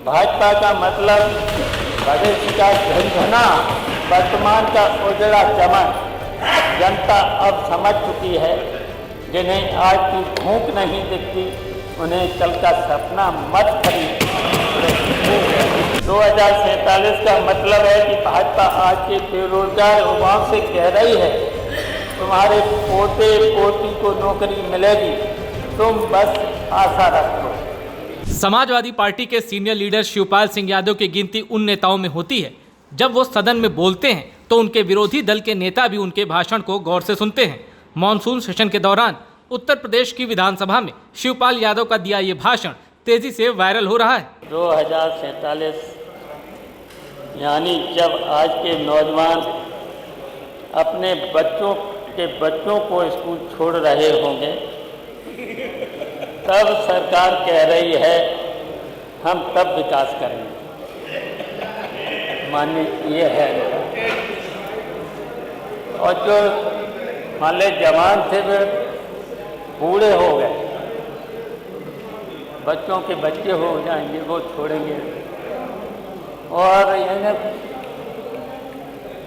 भाजपा का मतलब भविष्य का झंझना, वर्तमान का उजड़ा चमन। जनता अब समझ चुकी है, जिन्हें आज की भूख नहीं दिखती उन्हें कल का सपना मत खरीद। 2047 का मतलब है कि भाजपा आज के बेरोजगार युवाओं से कह रही है, तुम्हारे पोते पोती को नौकरी मिलेगी, तुम बस आशा रखो। समाजवादी पार्टी के सीनियर लीडर शिवपाल सिंह यादव की गिनती उन नेताओं में होती है जब वो सदन में बोलते हैं तो उनके विरोधी दल के नेता भी उनके भाषण को गौर से सुनते हैं। मॉनसून सेशन के दौरान उत्तर प्रदेश की विधानसभा में शिवपाल यादव का दिया ये भाषण तेजी से वायरल हो रहा है। 2047 यानी जब आज के नौजवान अपने बच्चों को स्कूल छोड़ रहे होंगे, तब सरकार कह रही है हम तब विकास करेंगे। माने ये है, और जो मान ले जवान थे वे बूढ़े हो गए, बच्चों के बच्चे हो जाएंगे, वो छोड़ेंगे। और इन्हें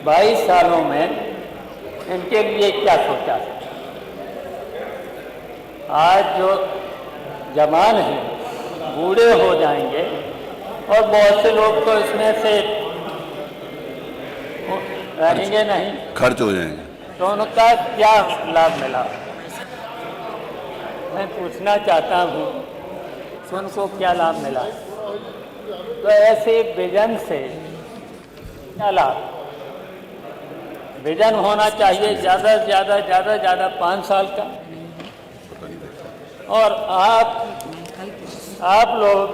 22 सालों में इनके लिए क्या सोचा? आज जो जवान हैं बूढ़े हो जाएंगे और बहुत से लोग तो इसमें से रहेंगे नहीं, खर्च हो जाएंगे, तो उनका क्या लाभ मिला? मैं पूछना चाहता हूँ, उनको क्या लाभ मिला? तो ऐसे विजन से क्या लाभ? विजन होना चाहिए ज़्यादा से ज़्यादा 5 साल का, और आप लोग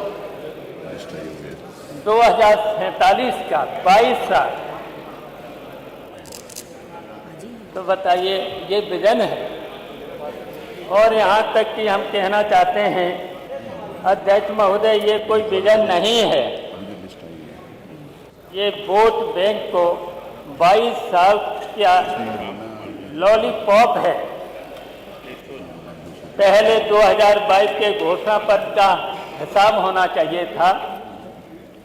2047 का 22 साल, तो बताइए ये विजन है। और यहाँ तक कि हम कहना चाहते हैं अध्यक्ष महोदय, ये कोई विजन नहीं है, ये वोट बैंक को 22 साल का लॉलीपॉप है। पहले 2022 के घोषणा पत्र का हिसाब होना चाहिए था।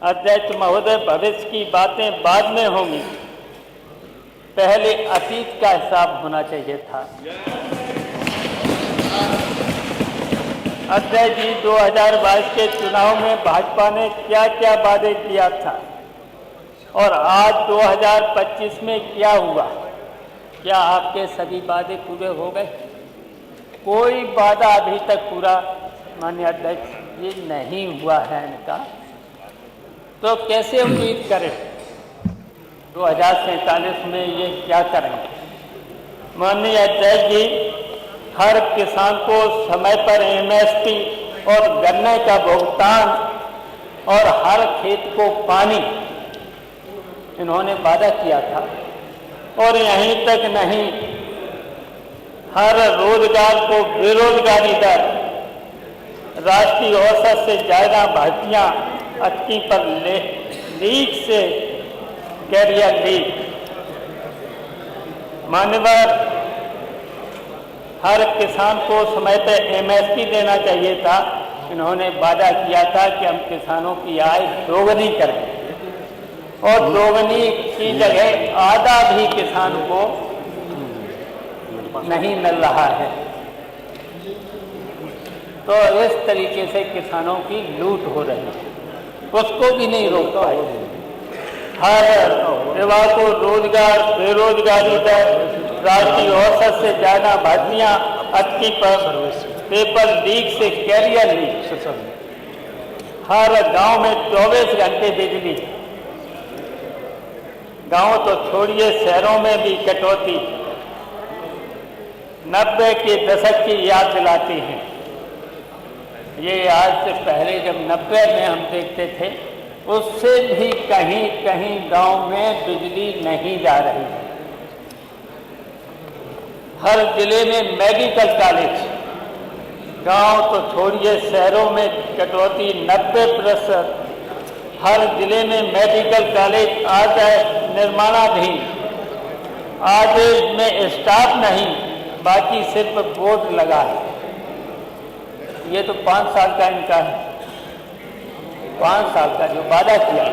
अध्यक्ष महोदय, भविष्य की बातें बाद में होंगी, पहले अतीत का हिसाब होना चाहिए था। अध्यक्ष जी, 2022 के चुनाव में भाजपा ने क्या क्या वादे किया था और आज 2025 में क्या हुआ? क्या आपके सभी वादे पूरे हो गए? कोई वादा अभी तक पूरा माननीय अध्यक्ष ये नहीं हुआ है इनका, तो कैसे उम्मीद करें 2047 में ये क्या करेंगे? माननीय अध्यक्ष जी, हर किसान को समय पर MSP और गन्ने का भुगतान और हर खेत को पानी, इन्होंने वादा किया था। और यहीं तक नहीं, हर रोजगार को बेरोजगारी दर, राष्ट्रीय औसत से ज़्यादा भर्तियां, 80 पर लीक से कैरियर लीक। मान्यवर, हर किसान को समय पर MSP देना चाहिए था। इन्होंने वादा किया था कि हम किसानों की आय दोगुनी करें, और दोगुनी की जगह आधा भी किसान को नहीं मिल रहा है। तो इस तरीके से किसानों की लूट हो रही है, उसको भी नहीं रोक पाए। हर युवा को रोजगार, बेरोजगारी दर, राष्ट्रीय औसत से ज्यादा भर्तियां, 80 पर पेपर लीक से कैरियर लीक। हर गांव में 24 घंटे बिजली, गांव तो छोड़िए शहरों में भी कटौती 90 के दशक की याद दिलाती है। ये आज से पहले जब 90 में हम देखते थे, उससे भी कहीं कहीं गांव में बिजली नहीं जा रही है। हर जिले में मेडिकल कॉलेज, गांव तो छोड़िए शहरों में कटौती 90%। हर जिले में मेडिकल कॉलेज आ जाए निर्माणाधीन, आज में स्टाफ नहीं, बाकी सिर्फ बोर्ड लगा है। ये तो 5 साल का इनका है। 5 साल का जो वादा किया,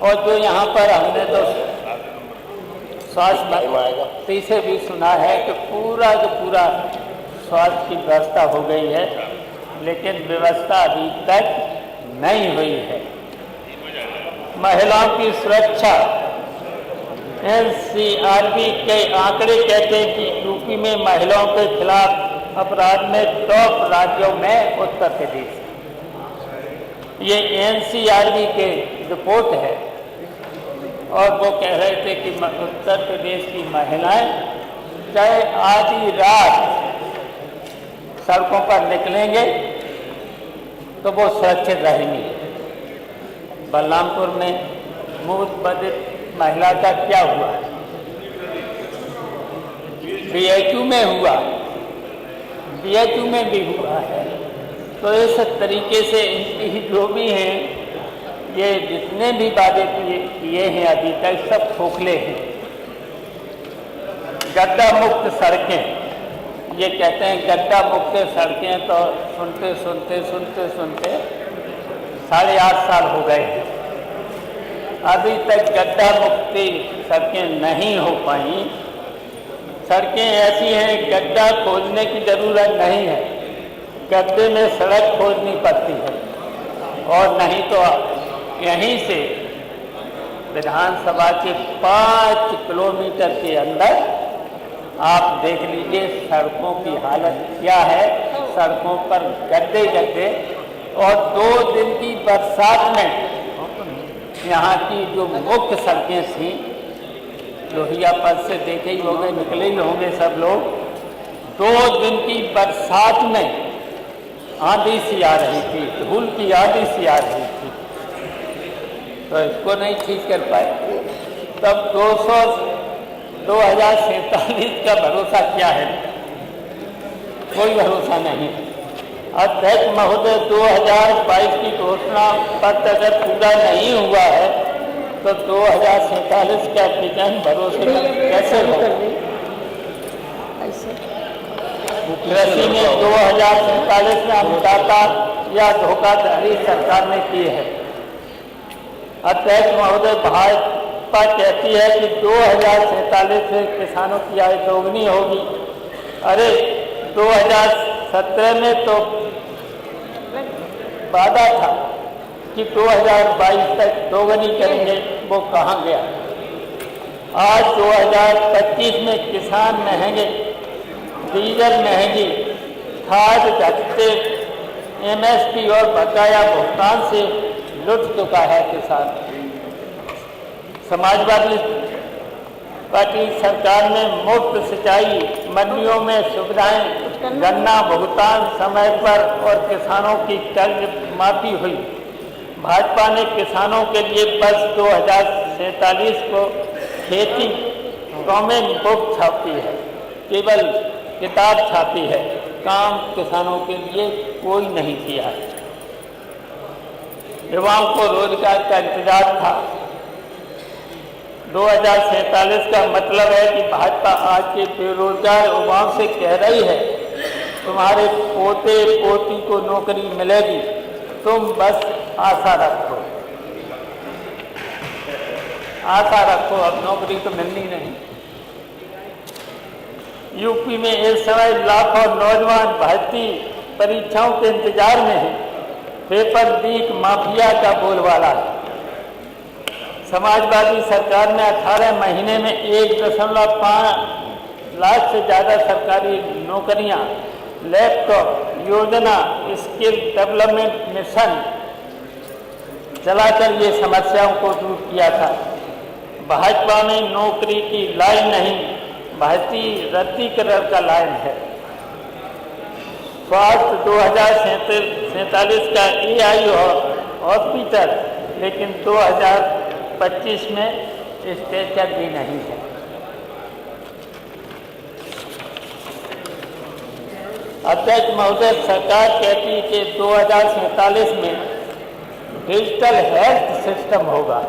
और जो यहाँ पर हमने तो स्वास्थ्य मंत्री से भी सुना है कि पूरा जो पूरा स्वास्थ्य की व्यवस्था हो गई है, लेकिन व्यवस्था अभी तक नहीं हुई है। महिलाओं की सुरक्षा, एनसीआरबी के आंकड़े कहते हैं कि यूपी में महिलाओं के खिलाफ अपराध में टॉप राज्यों में उत्तर प्रदेश। ये एनसीआरबी के रिपोर्ट है, और वो कह रहे थे कि उत्तर प्रदेश की महिलाएं चाहे आधी रात सड़कों पर निकलेंगे तो वो सुरक्षित रहेंगी। बलरामपुर में मूत बधिर महिला का क्या हुआ, बीएचयू में हुआ, बीएचयू में भी हुआ है। तो इस तरीके से इनकी जो भी हैं, ये जितने भी वादे किए हैं अभी तक सब खोखले हैं। गड्ढा मुक्त सड़कें, ये कहते हैं गड्ढा मुक्त सड़कें, तो सुनते सुनते 8.5 साल हो गए हैं, अभी तक गड्ढा मुक्ति सड़कें नहीं हो पाई। सड़कें ऐसी हैं, गड्ढा खोदने की जरूरत नहीं है, गड्ढे में सड़क खोदनी पड़ती है। और नहीं तो यहीं से विधानसभा के 5 किलोमीटर के अंदर आप देख लीजिए सड़कों की हालत क्या है। सड़कों पर गड्ढे गड्ढे, और 2 दिन की बरसात में यहाँ की जो मुख्य सड़कें थी, लोहिया पथ से देखे ही होंगे, निकले ही होंगे सब लोग, 2 दिन की बरसात में आंधी सी आ रही थी, धूल की आंधी सी आ रही थी, तो इसको नहीं ठीक कर पाए। तब 2047 का भरोसा क्या है? कोई भरोसा नहीं। अध्यक्ष महोदय, 2022 की घोषणा पत्र अगर पूरा नहीं हुआ है तो 2047 का विजन भरोसे कैसे होगा? कृषि में 2047 में अन्नदाता या धोखाधड़ी सरकार ने की है। अध्यक्ष महोदय, भाजपा कहती है कि 2047 से किसानों की आय दोगुनी होगी। अरे 2017 में तो वादा था कि 2022 तक दोगुनी करेंगे, वो कहाँ गया? आज 2025 में किसान महंगे, डीजल महंगी, खाद घटते, एमएसपी और बकाया भुगतान से लुट चुका है किसान। समाजवादी पार्टी सरकार में मुफ्त सिंचाई, मंडियों में सुविधाएं, गन्ना भुगतान समय पर और किसानों की कर्ज माफी हुई। भाजपा ने किसानों के लिए वर्ष 2047 को खेती कौमें मुफ्त छापी है, केवल किताब छापी है, काम किसानों के लिए कोई नहीं किया है। युवाओं को रोजगार का इंतजार था। 2047 का मतलब है कि भाजपा आज के बेरोजगार युवाओं से कह रही है, तुम्हारे पोते पोती को नौकरी मिलेगी, तुम बस आशा रखो, आशा रखो, अब नौकरी तो मिलनी नहीं। यूपी में इस समय लाखों नौजवान भर्ती परीक्षाओं के इंतजार में हैं। पेपर लीक माफिया का बोलबाला है। समाजवादी सरकार ने 18 महीने में 1.5 लाख से ज़्यादा सरकारी नौकरियां, लैपटॉप योजना, स्किल डेवलपमेंट मिशन चलाकर ये समस्याओं को दूर किया था। भाजपा में नौकरी की लाइन नहीं, भर्ती रद्दीकरण का लाइन है। स्वास्थ्य 2047 का एआई हॉस्पिटल, लेकिन 2025 में स्ट्रेचर भी नहीं है। अध्यक्ष महोदय, सरकार कहती है कि 2047 में डिजिटल हेल्थ सिस्टम होगा,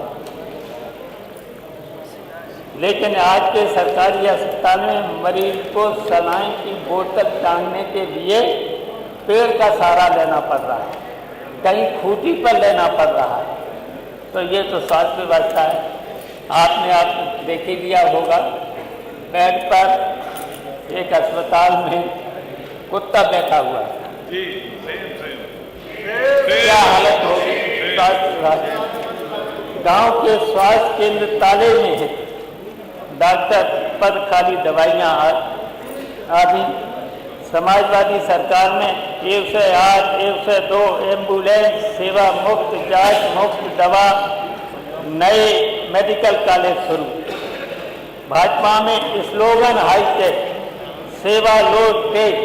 लेकिन आज के सरकारी अस्पताल में मरीज को सलाइन की बोतल टांगने के लिए पेड़ का सहारा लेना पड़ रहा है। कहीं खूंटी पर लेना पड़ रहा है। तो ये तो स्वास्थ्य व्यवस्था है। आपने आप देख ही लिया होगा, बेड पर एक अस्पताल में कुत्ता बैठा हुआ है। क्या हालत होगी स्वास्थ्य विभाग। गांव के स्वास्थ्य केंद्र ताले में है, डॉक्टर पद खाली, दवाइयां आदि। समाजवादी सरकार में 108, 102 एम्बुलेंस सेवा मुफ्त, जांच मुफ्त, दवा, नए मेडिकल कॉलेज शुरू। भाजपा में स्लोगन हाईटेक, सेवा लोड टेक,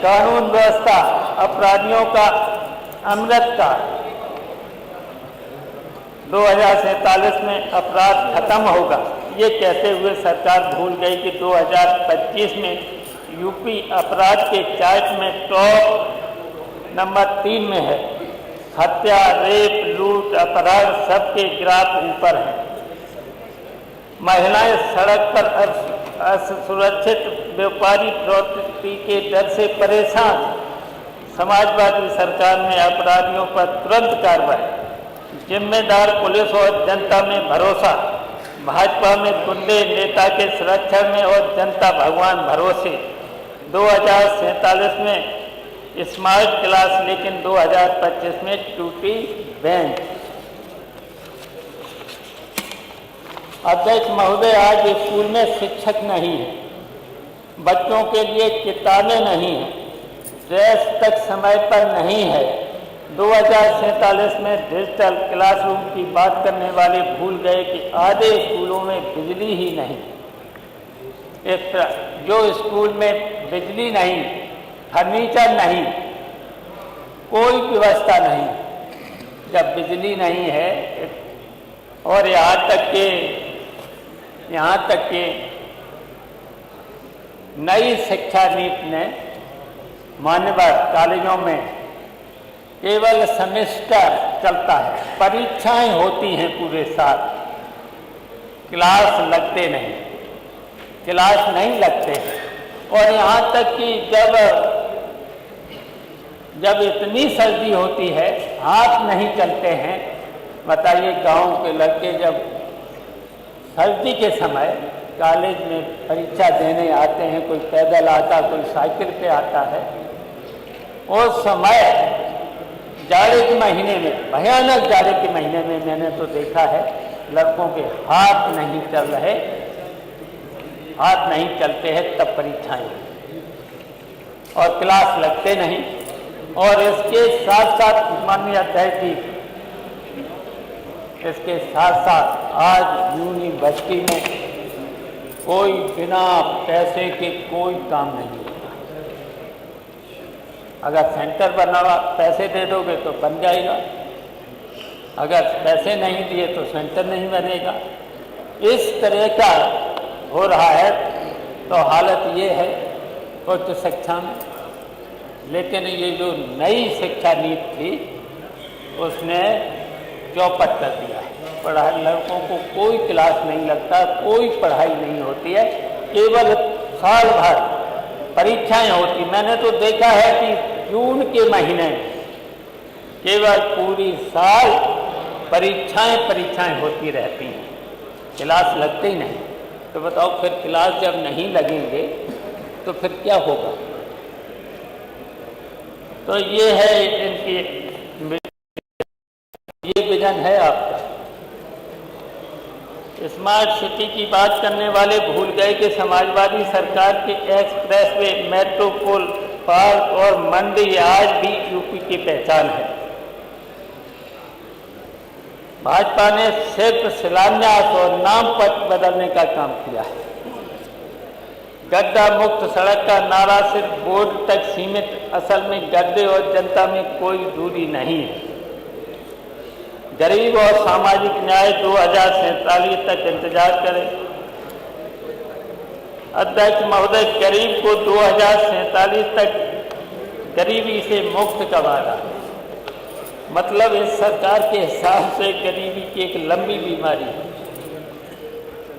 कानून व्यवस्था अपराधियों का अमृत का। 2047 में अपराध खत्म होगा, ये कहते हुए सरकार भूल गई कि 2025 में यूपी अपराध के चार्ट में टॉप नंबर 3 में है। हत्या, रेप, लूट, अपराध सबके ग्राफ ऊपर है। महिलाएं सड़क पर असुरक्षित, व्यापारी प्रवृत्ति के डर से परेशान। समाजवादी सरकार ने अपराधियों पर तुरंत कार्रवाई, जिम्मेदार पुलिस और जनता में भरोसा। भाजपा में गुंडे नेता के संरक्षण में और जनता भगवान भरोसे। 2047 में स्मार्ट क्लास, लेकिन 2025 में टूटी बेंच। अध्यक्ष महोदय, आज स्कूल में शिक्षक नहीं है, बच्चों के लिए किताबें नहीं है, ड्रेस तक समय पर नहीं है। 2047 में डिजिटल क्लासरूम की बात करने वाले भूल गए कि आधे स्कूलों में बिजली ही नहीं। जो स्कूल में बिजली नहीं, फर्नीचर नहीं, कोई व्यवस्था नहीं, जब बिजली नहीं है और यहाँ तक के नई शिक्षा नीति ने मान्यवर कॉलेजों में केवल सेमेस्टर चलता है, परीक्षाएं होती हैं पूरे साल, क्लास लगते नहीं, क्लास नहीं लगते। और यहाँ तक कि जब इतनी सर्दी होती है, हाथ नहीं चलते हैं। बताइए, गांव के लड़के जब सर्दी के समय कॉलेज में परीक्षा देने आते हैं, कोई पैदल आता, कोई साइकिल पे आता है। उस समय जाड़े के महीने में, भयानक जाड़े के महीने में मैंने तो देखा है, लड़कों के हाथ नहीं चल रहे, हाथ नहीं चलते हैं, तब परीक्षाएं और क्लास लगते नहीं। और इसके साथ साथ माननीय अध्यक्ष जी, इसके साथ साथ आज यूनिवर्सिटी में कोई बिना पैसे के कोई काम नहीं होता। अगर सेंटर बना हुआ, पैसे दे दोगे तो बन जाएगा, अगर पैसे नहीं दिए तो सेंटर नहीं बनेगा। इस तरह का हो रहा है। तो हालत ये है उच्च शिक्षा में। लेकिन ये जो नई शिक्षा नीति थी, उसने चौपट कर दिया है। पढ़ाई, लड़कों को कोई क्लास नहीं लगता, कोई पढ़ाई नहीं होती है, केवल साल भर परीक्षाएं होती। मैंने तो देखा है कि जून के महीने केवल पूरी साल परीक्षाएं होती रहती हैं, क्लास लगते ही नहीं। तो बताओ, फिर क्लास जब नहीं लगेंगे तो फिर क्या होगा? तो ये है इनकी, ये विजन है आपका। स्मार्ट सिटी की बात करने वाले भूल गए कि समाजवादी सरकार के एक्सप्रेसवे, मेट्रो पुल, पार्क और मंडी आज भी यूपी की पहचान है। भाजपा ने सिर्फ शिलान्यास और नाम पत्र बदलने का काम किया है। गड्ढा मुक्त सड़क का नारा सिर्फ बोर्ड तक सीमित, असल में गड्ढे और जनता में कोई दूरी नहीं है। गरीब और सामाजिक न्याय 2047 तक इंतजार करें। अध्यक्ष महोदय, गरीब को 2047 तक गरीबी से मुक्त का वादा, मतलब इस सरकार के हिसाब से गरीबी की एक लंबी बीमारी है,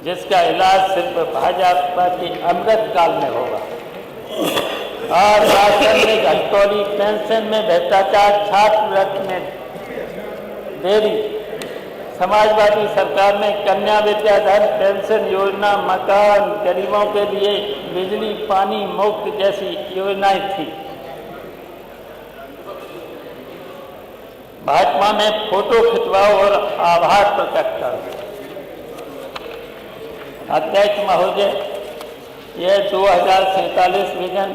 जिसका इलाज सिर्फ भाजपा के अमृत काल में होगा। और राशन में घटतौली, पेंशन में भ्रष्टाचार, छात्रवृत्ति में देरी। समाजवादी सरकार में कन्या विद्याधर पेंशन योजना, मकान, गरीबों के लिए बिजली पानी मुफ्त जैसी योजनाएं थी। भाजपा में फोटो खिंचवाओ और आभार प्रकट करो। अध्यक्ष महोदय, यह 2047 विजन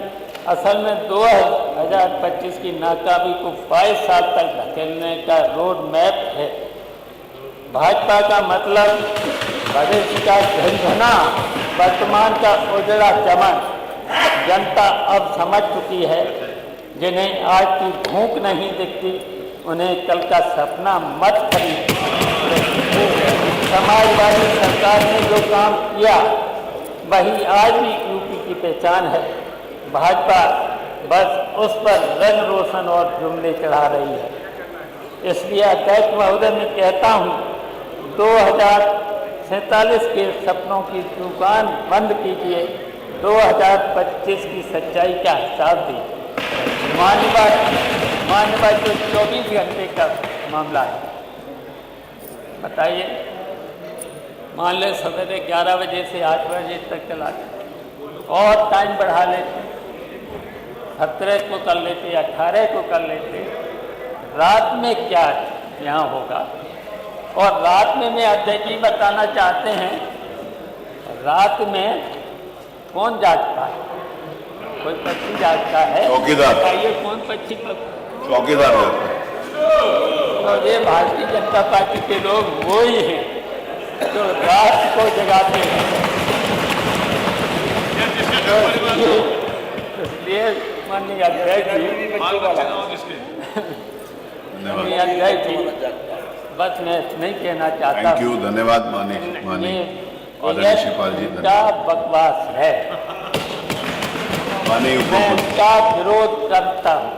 असल में 2025 की नाकामी को 22 साल तक धकेलने का रोड मैप है। भाजपा का मतलब भविष्य का झंझना, वर्तमान का उजड़ा चमन। जनता अब समझ चुकी है, जिन्हें आज की भूख नहीं दिखती उन्हें कल का सपना मत खरीद। समाजवादी सरकार ने जो काम किया वही आज भी यूपी की पहचान है। भाजपा बस उस पर रंग रोशन और जुमले चढ़ा रही है। इसलिए अध्यक्ष महोदय मैं कहता हूँ, 2047 के सपनों की दुकान बंद कीजिए, 2025 की सच्चाई का हिसाब दीजिए। मानवा जो 24 घंटे का मामला है, बताइए, मान ले सवेरे 11 बजे से 8 बजे तक चला और टाइम बढ़ा लेते, 17 को कर लेते, 18 को कर लेते। रात में क्या यहाँ होगा? और रात में मैं अध्यक्ष जी बताना चाहते हैं, रात में कौन जागता है? कोई पक्षी जागता है? चौकीदार। बताइए कौन पक्षी? चौकीदार। तो ये भारतीय जनता पार्टी के लोग वो ही हैं जो रात को जगाते हैं। इसलिए माननीय अध्यक्ष जी, बस मैं नहीं कहना चाहता। थैंक यू, धन्यवाद माननीय आदरणीय शिवपाल जी। क्या बकवास है, मैं इसका विरोध करता हूँ।